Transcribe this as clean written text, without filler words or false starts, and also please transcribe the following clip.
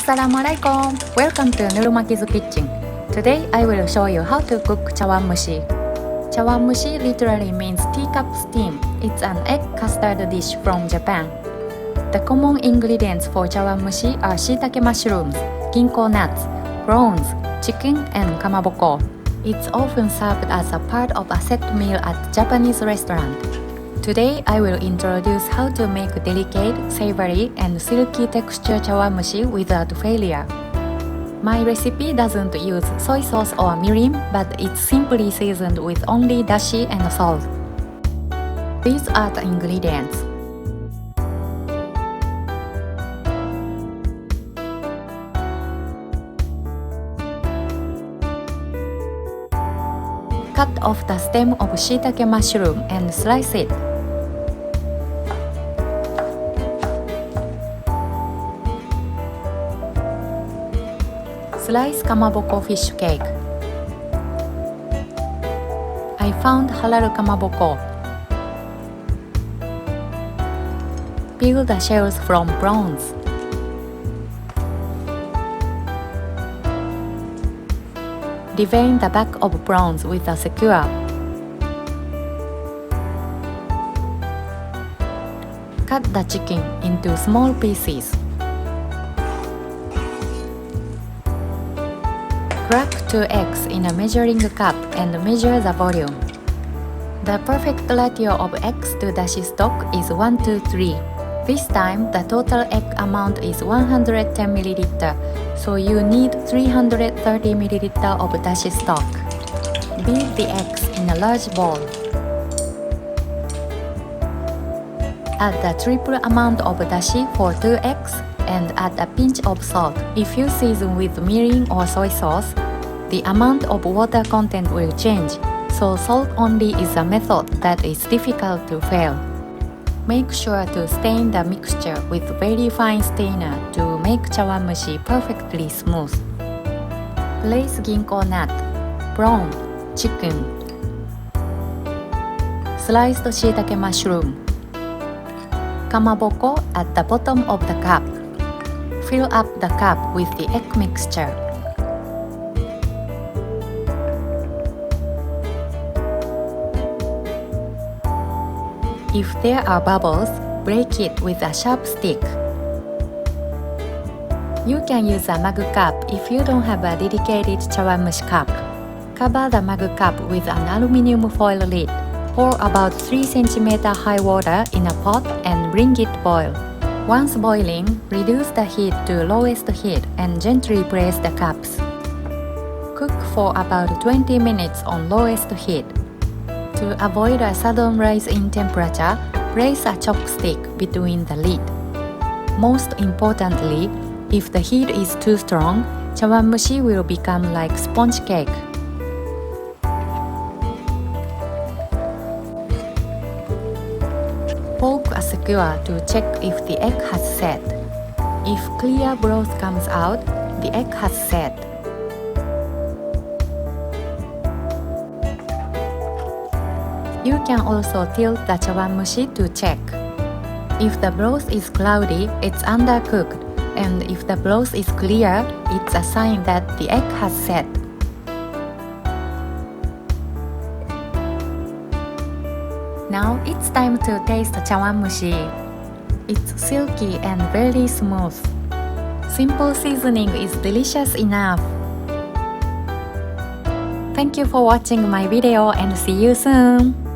Assalamualaikum! Welcome to Nur Maki's kitchen. Today I will show you how to cook chawanmushi. Chawanmushi literally means teacup steam. It's an egg custard dish from Japan. The common ingredients for chawanmushi are shiitake mushrooms, ginko nuts, prawns, chicken, and kamaboko. It's often served as a part of a set meal at Japanese restaurant. Today I will introduce how to make delicate, savory, and silky texture chawanmushi without failure. My recipe doesn't use soy sauce or mirin, but it's simply seasoned with only dashi and salt. These are the ingredients. Cut off the stem of shiitake mushroom and slice it. Slice kamaboko fish cake. I found halal kamaboko. Peel the shells from prawns. Devein the back of prawns with a skewer. Cut the chicken into small pieces. Crack 2 eggs in a measuring cup and measure the volume. The perfect ratio of eggs to dashi stock is 1:3. This time, the total egg amount is 110 ml, so you need 330 ml of dashi stock. Beat the eggs in a large bowl. Add the triple amount of dashi for 2 eggs and add a pinch of salt. If you season with mirin or soy sauce, the amount of water content will change, so salt only is a method that is difficult to fail. Make sure to stain the mixture with very fine stainer to make chawanmushi perfectly smooth. Place ginko nut, prawn, chicken, sliced shiitake mushroom, kamaboko at the bottom of the cup. Fill up the cup with the egg mixture. If there are bubbles, break it with a sharp stick. You can use a mug cup if you don't have a dedicated chawanmushi cup. Cover the mug cup with an aluminum foil lid. Pour about 3 cm high water in a pot and bring it boil. Once boiling, reduce the heat to lowest heat and gently press the cups. Cook for about 20 minutes on lowest heat. To avoid a sudden rise in temperature, place a chopstick between the lid. Most importantly, if the heat is too strong, chawanmushi will become like sponge cake. Poke a skewer to check if the egg has set. If clear broth comes out, the egg has set. You can also tilt the chawanmushi to check. If the broth is cloudy, it's undercooked, and if the broth is clear, it's a sign that the egg has set. Now it's time to taste chawanmushi. It's silky and very smooth. Simple seasoning is delicious enough. Thank you for watching my video and see you soon!